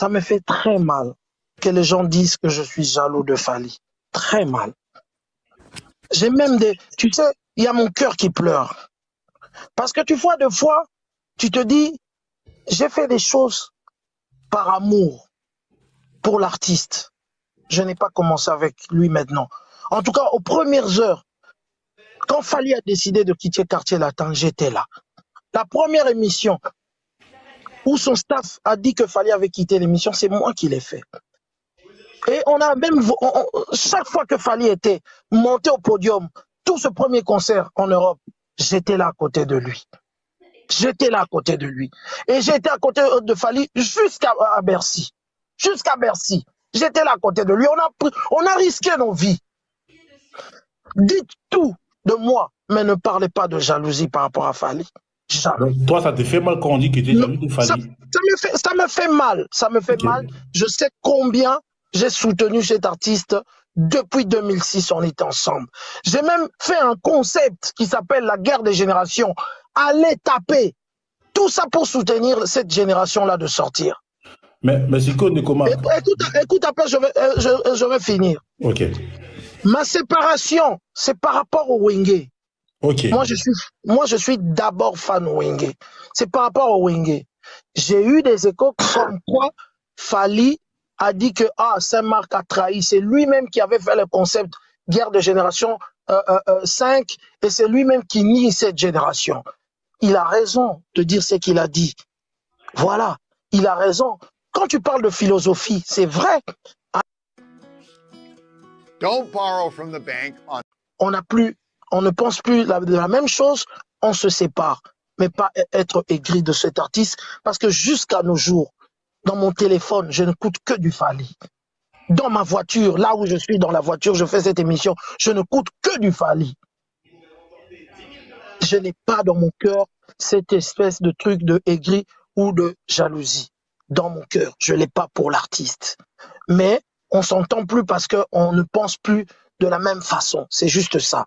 ça me fait très mal que les gens disent que je suis jaloux de Fally. Très mal. J'ai même des... Tu sais, il y a mon cœur qui pleure. Parce que tu vois, des fois, tu te dis, j'ai fait des choses par amour pour l'artiste. Je n'ai pas commencé avec lui maintenant. En tout cas, aux premières heures, quand Fally a décidé de quitter Quartier Latin, j'étais là. La première émission où son staff a dit que Fally avait quitté l'émission, c'est moi qui l'ai fait. Et on a même, chaque fois que Fally était monté au podium, tout ce premier concert en Europe, j'étais là à côté de lui. J'étais là à côté de lui. Et j'étais à côté de Fally jusqu'à Bercy. Jusqu'à Bercy. J'étais là à côté de lui. On a risqué nos vies. Dites tout de moi, mais ne parlez pas de jalousie par rapport à Fally. Jamais. Donc, toi, ça te fait mal quand on dit que tu es jaloux de Fally? Ça me fait mal. Ça me fait mal. Je sais combien j'ai soutenu cet artiste. Depuis 2006, on était ensemble. J'ai même fait un concept qui s'appelle la guerre des générations. Allez taper. Tout ça pour soutenir cette génération-là de sortir. Mais c'est quoi de comment? Écoute, après, je vais finir. Ok. Ma séparation, c'est par rapport au Wenge. Ok. Moi, je suis d'abord fan Wenge. C'est par rapport au Wenge. J'ai eu des échos comme quoi Fally a dit que Saint-Marc a trahi. C'est lui-même qui avait fait le concept guerre de génération 5 et c'est lui-même qui nie cette génération. Il a raison de dire ce qu'il a dit. Voilà, il a raison. Quand tu parles de philosophie, c'est vrai. Don't borrow from the bank on... On ne pense plus de la même chose, on se sépare. Mais pas être aigri de cet artiste, parce que jusqu'à nos jours, dans mon téléphone, je n'écoute que du Fally. Dans ma voiture, là où je suis dans la voiture, je fais cette émission, je n'écoute que du Fally. Je n'ai pas dans mon cœur cette espèce de truc de aigri ou de jalousie. Dans mon cœur, je ne l'ai pas pour l'artiste. Mais on s'entend plus parce qu'on ne pense plus de la même façon. C'est juste ça.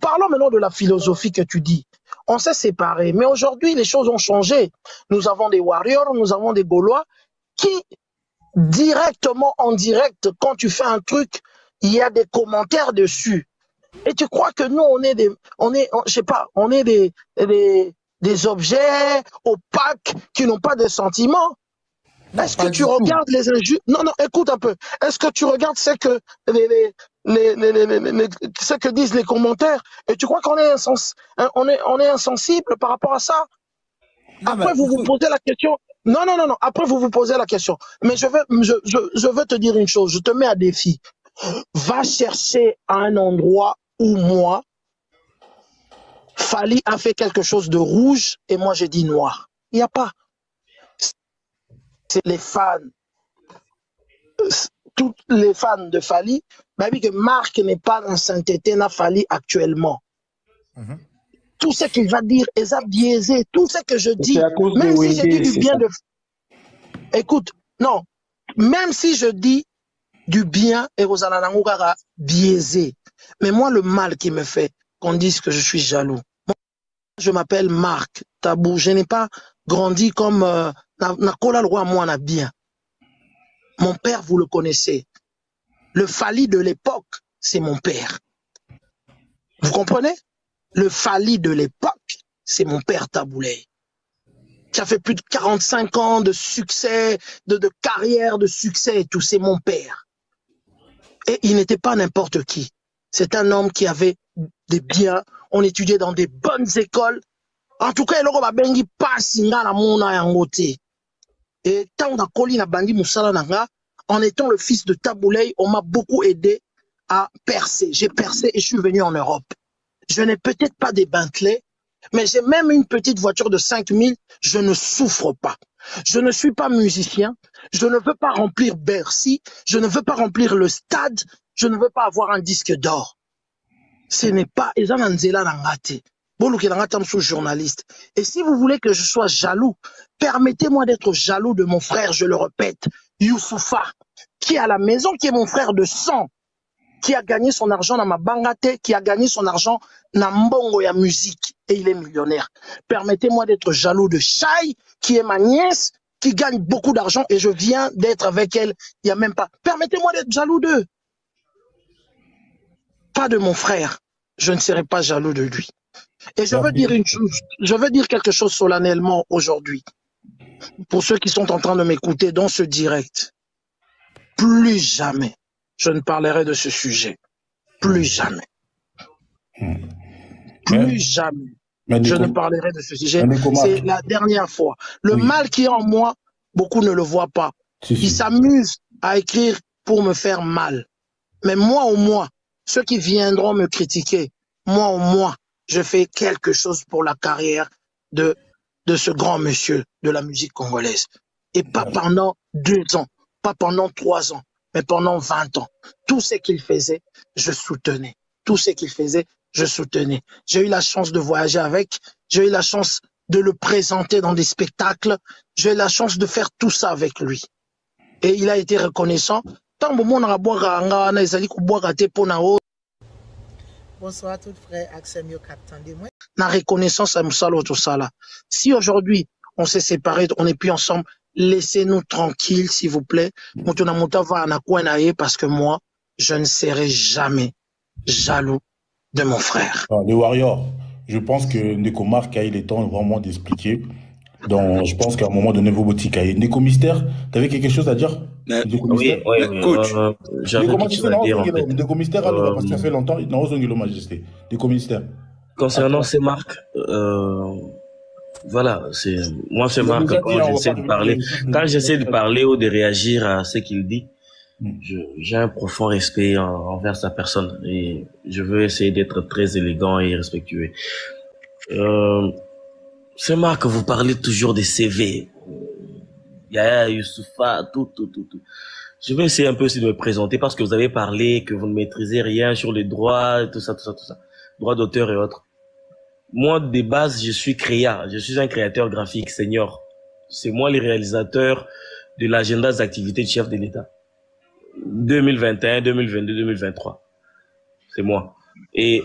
Parlons maintenant de la philosophie que tu dis. On s'est séparés, mais aujourd'hui, les choses ont changé. Nous avons des warriors, nous avons des Gaulois qui, directement, en direct, quand tu fais un truc, il y a des commentaires dessus. Et tu crois que nous, on est des objets opaques qui n'ont pas de sentiments? Est-ce que tu regardes les injures? Non, écoute un peu. Est-ce que tu regardes ce que disent les commentaires? Et tu crois qu'on est on est insensible par rapport à ça? Après, vous vous posez la question. Non. Après, vous vous posez la question. Mais je veux te dire une chose. Je te mets à défi. Va chercher un endroit où moi, Fally a fait quelque chose de rouge et moi j'ai dit noir. Il n'y a pas. C'est les fans, tous les fans de Fally, bah oui que Marc n'est pas dans sainteté n'a Fally actuellement. Tout ce qu'il va dire est biaisé. Tout ce que je dis, même si je dis du bien de... Écoute, non, même si je dis du bien et Rosananangara biaisé. Mais moi, le mal qui me fait qu'on dise que je suis jaloux. Moi, je m'appelle Marc Tabou. Je n'ai pas grandi comme Nakola le roi moi n'a bien. Mon père, vous le connaissez. Le Fally de l'époque, c'est mon père. Vous comprenez? Le Fally de l'époque, c'est mon père Taboulay. Qui a fait plus de 45 ans de succès, de carrière, de succès et tout. C'est mon père. Et il n'était pas n'importe qui. C'est un homme qui avait des biens. On étudiait dans des bonnes écoles. En tout cas, il a bengi pas singa la mona yangote. Et tant qu'on a collé bandi musala nanga, en étant le fils de Taboulay, on m'a beaucoup aidé à percer. J'ai percé et je suis venu en Europe. Je n'ai peut-être pas des Bentley, mais j'ai même une petite voiture de 5000. Je ne souffre pas. Je ne suis pas musicien. Je ne veux pas remplir Bercy. Je ne veux pas remplir le stade. Je ne veux pas avoir un disque d'or. Ce n'est pas... journaliste. Et si vous voulez que je sois jaloux, permettez-moi d'être jaloux de mon frère, je le répète, Youssoufa, qui est à la maison, qui est mon frère de sang, qui a gagné son argent dans ma bangate, qui a gagné son argent dans Mbongo ya musique, et il est millionnaire. Permettez-moi d'être jaloux de Chai, qui est ma nièce, qui gagne beaucoup d'argent et je viens d'être avec elle, il n'y a même pas. Permettez-moi d'être jaloux d'eux. Pas de mon frère. Je ne serai pas jaloux de lui. Et je veux dire une chose, je veux dire quelque chose solennellement aujourd'hui. Pour ceux qui sont en train de m'écouter dans ce direct, plus jamais je ne parlerai de ce sujet. Plus jamais. Plus jamais je ne parlerai de ce sujet. C'est la dernière fois. Le mal qui est en moi, beaucoup ne le voient pas. Ils s'amusent à écrire pour me faire mal. Mais moi au moins, ceux qui viendront me critiquer, moi au moins, je fais quelque chose pour la carrière de ce grand monsieur de la musique congolaise. Et pas pendant 2 ans, pas pendant 3 ans, mais pendant 20 ans. Tout ce qu'il faisait, je soutenais. Tout ce qu'il faisait, je soutenais. J'ai eu la chance de voyager avec, j'ai eu la chance de le présenter dans des spectacles, j'ai eu la chance de faire tout ça avec lui. Et il a été reconnaissant. Bonsoir à tous frères, Axel Yo Captain moi. La reconnaissance à Moussalo Tosala. Si aujourd'hui on s'est séparés, on n'est plus ensemble, laissez-nous tranquilles s'il vous plaît. Parce que moi, je ne serai jamais jaloux de mon frère. Les Warriors, je pense que Ndeko Mark a eu le temps vraiment d'expliquer. Donc, je pense qu'à un moment donné, vous boutiquez. Ndeko Mystère, tu avais quelque chose à dire? Oui, coach. J'avais quelque chose à dire, en fait. Ndeko Mystère, parce que ça fait longtemps, il n'a pas majesté. Ndeko Mystère. Concernant ces marques, voilà, moi, ces marques, quand j'essaie de parler ou de réagir à ce qu'il dit, j'ai un profond respect envers sa personne et je veux essayer d'être très élégant et respectueux. C'est marrant que vous parlez toujours des CV. Yaya, Youssoufa, tout. Je vais essayer un peu aussi de me présenter parce que vous avez parlé que vous ne maîtrisez rien sur les droits, tout ça. Droits d'auteur et autres. Moi, de base, je suis je suis un créateur graphique senior. C'est moi le réalisateur de l'agenda des activités du chef de l'État. 2021, 2022, 2023. C'est moi. Et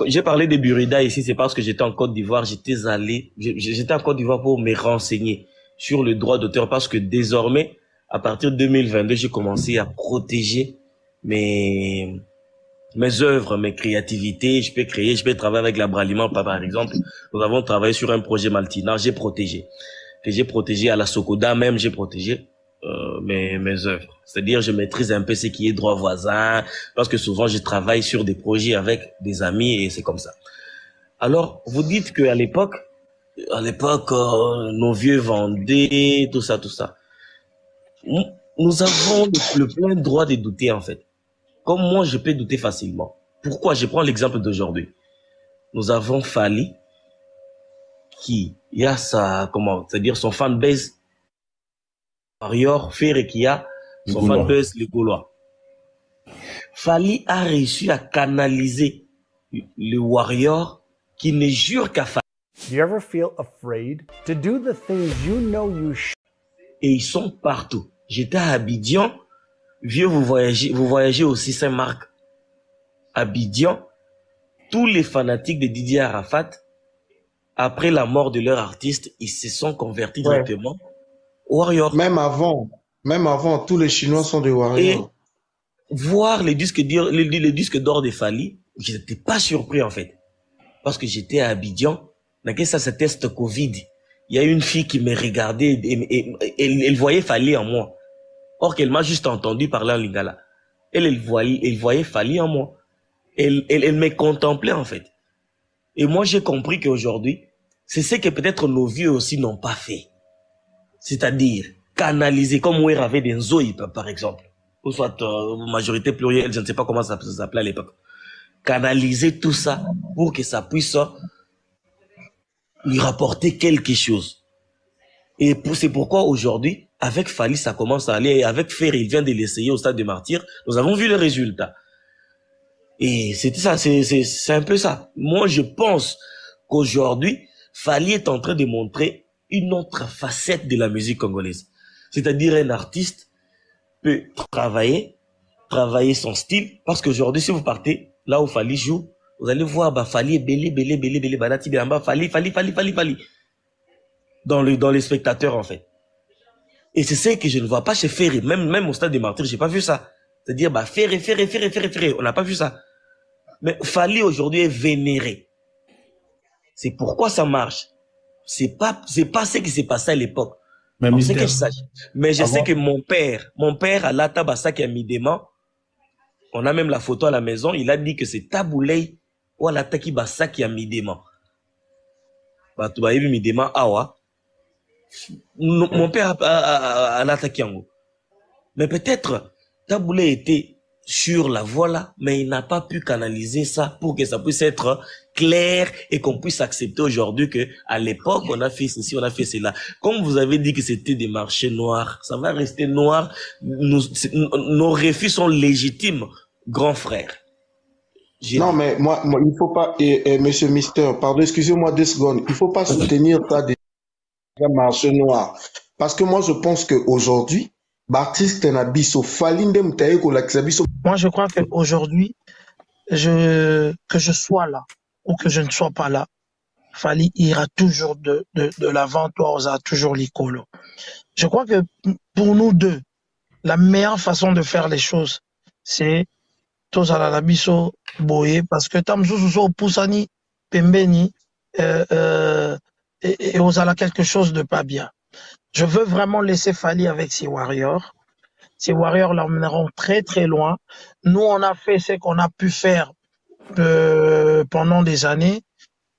j'ai parlé de Burida ici, c'est parce que j'étais en Côte d'Ivoire, j'étais en Côte d'Ivoire pour me renseigner sur le droit d'auteur parce que désormais, à partir de 2022, j'ai commencé à protéger mes œuvres, mes créativités. Je peux créer, je peux travailler avec l'abraliment, par exemple. Nous avons travaillé sur un projet Maltina, j'ai protégé. Que j'ai protégé à la Sokoda même, j'ai protégé mes œuvres. C'est-à-dire, je maîtrise un peu ce qui est droit voisin, parce que souvent, je travaille sur des projets avec des amis et c'est comme ça. Alors, vous dites qu'à l'époque, nos vieux vendaient, tout ça. Nous avons le plein droit de douter, en fait. Comme moi, je peux douter facilement. Pourquoi? Je prends l'exemple d'aujourd'hui. Nous avons Fally, qui y a c'est-à-dire son fanbase Warrior, Ferre qui a son fanbase les Gaulois. Fally a réussi à canaliser le Warrior qui ne jure qu'à Fally. Do you ever feel afraid to do the things you know you should? Et ils sont partout. J'étais à Abidjan. Vieux, vous voyagez aussi Saint-Marc. Abidjan. Tous les fanatiques de Didier Arafat, après la mort de leur artiste, ils se sont convertis directement Warrior. Même avant, tous les Chinois sont des Warriors. Et voir les disques d'or de Fally, je n'étais pas surpris en fait. Parce que j'étais à Abidjan, ça c'est test Covid. Il y a une fille qui me regardait et elle voyait Fally en moi. Or qu'elle m'a juste entendu parler en lingala. Elle voyait Fally en moi. Elle me contemplait en fait. Et moi j'ai compris qu'aujourd'hui, c'est ce que peut-être nos vieux aussi n'ont pas fait. C'est-à-dire canaliser, comme Ouer avait des Nzoï, par exemple, ou soit majorité plurielle, je ne sais pas comment ça s'appelait à l'époque. Canaliser tout ça pour que ça puisse lui rapporter quelque chose. Et c'est pourquoi aujourd'hui, avec Fally, ça commence à aller, et avec Ferre, il vient de l'essayer au Stade des Martyrs, nous avons vu le résultat. Et c'était ça, c'est un peu ça. Moi, je pense qu'aujourd'hui, Fally est en train de montrer une autre facette de la musique congolaise. C'est-à-dire un artiste peut travailler son style, parce qu'aujourd'hui, si vous partez là où Fally joue, vous allez voir, Fally est belé, Fally. Dans les spectateurs, en fait. Et c'est ça que je ne vois pas chez Ferry. Même au stade des Martyrs, j'ai pas vu ça. C'est-à-dire, Ferry. On n'a pas vu ça. Mais Fally aujourd'hui est vénéré. C'est pourquoi ça marche. C'est pas ce qui s'est passé à l'époque. Mais je sais que mon père, à l'Atabassa qui a mis des mains, on a même la photo à la maison, il a dit que c'est Taboulay ou à l'Ataki Bassa qui a mis des mains. Tu vas mis des mains, awa. Mon père a l'attaqué en haut. Mais peut-être, Taboulay était sur la voie là, mais il n'a pas pu canaliser ça pour que ça puisse être clair et qu'on puisse accepter aujourd'hui que à l'époque on a fait ceci, on a fait cela. Comme vous avez dit que c'était des marchés noirs, ça va rester noir. Nos refus sont légitimes, grand frère. Non, mais moi, il faut pas, monsieur Mister, pardon, excusez-moi 2 secondes, il faut pas soutenir ça des marchés noirs. Parce que moi, je pense qu'aujourd'hui, Baptiste Nabiso, moi, je crois qu'aujourd'hui, que je sois là ou que je ne sois pas là, Fally ira toujours de l'avant, toi, on a toujours l'icolo. Je crois que pour nous deux, la meilleure façon de faire les choses, c'est tous à la biso boye, parce que tamzouzo poussani, pembeni, et osala quelque chose de pas bien. Je veux vraiment laisser Fally avec ses Warriors. Ces Warriors l'emmèneront très très loin. Nous, on a fait ce qu'on a pu faire pendant des années.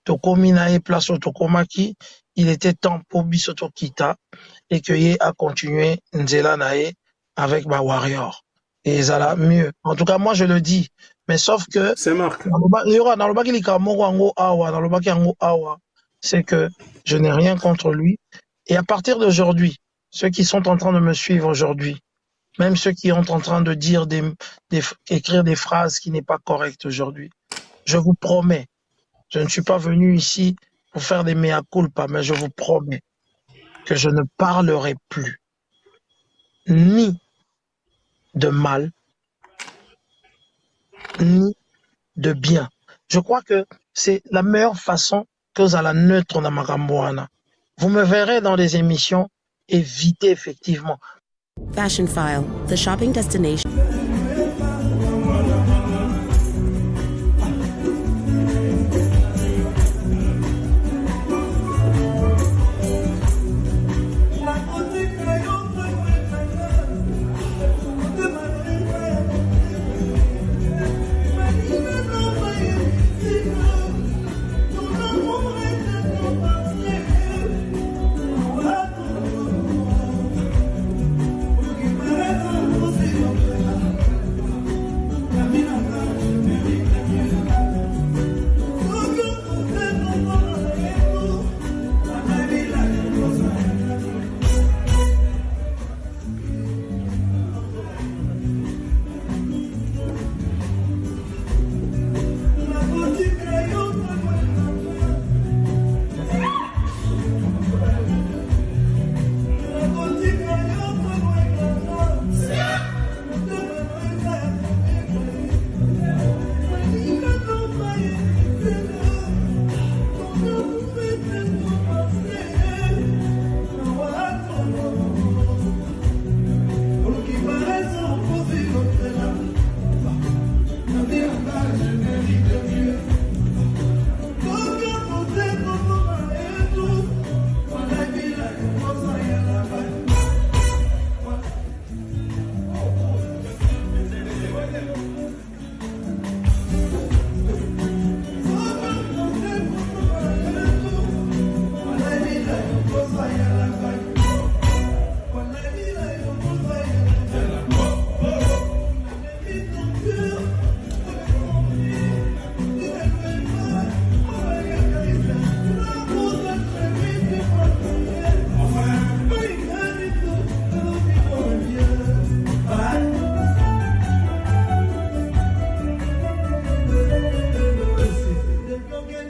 Toko Minae place au Tokomaki, il était temps pour Bisoto Kita et qu'il a continué Nzela Nae avec ma Warrior. Et ça là mieux. En tout cas, moi je le dis. Mais sauf que c'est Marc. Dans le baki c'est que je n'ai rien contre lui. Et à partir d'aujourd'hui, ceux qui sont en train de me suivre aujourd'hui, même ceux qui sont en train de dire écrire des phrases qui n'est pas correctes aujourd'hui, je vous promets, je ne suis pas venu ici pour faire des mea culpa, mais je vous promets que je ne parlerai plus ni de mal, ni de bien. Je crois que c'est la meilleure façon que vous allez neutre dans Magamboana. Vous me verrez dans des émissions éviter effectivement. Fashion File, the shopping destination.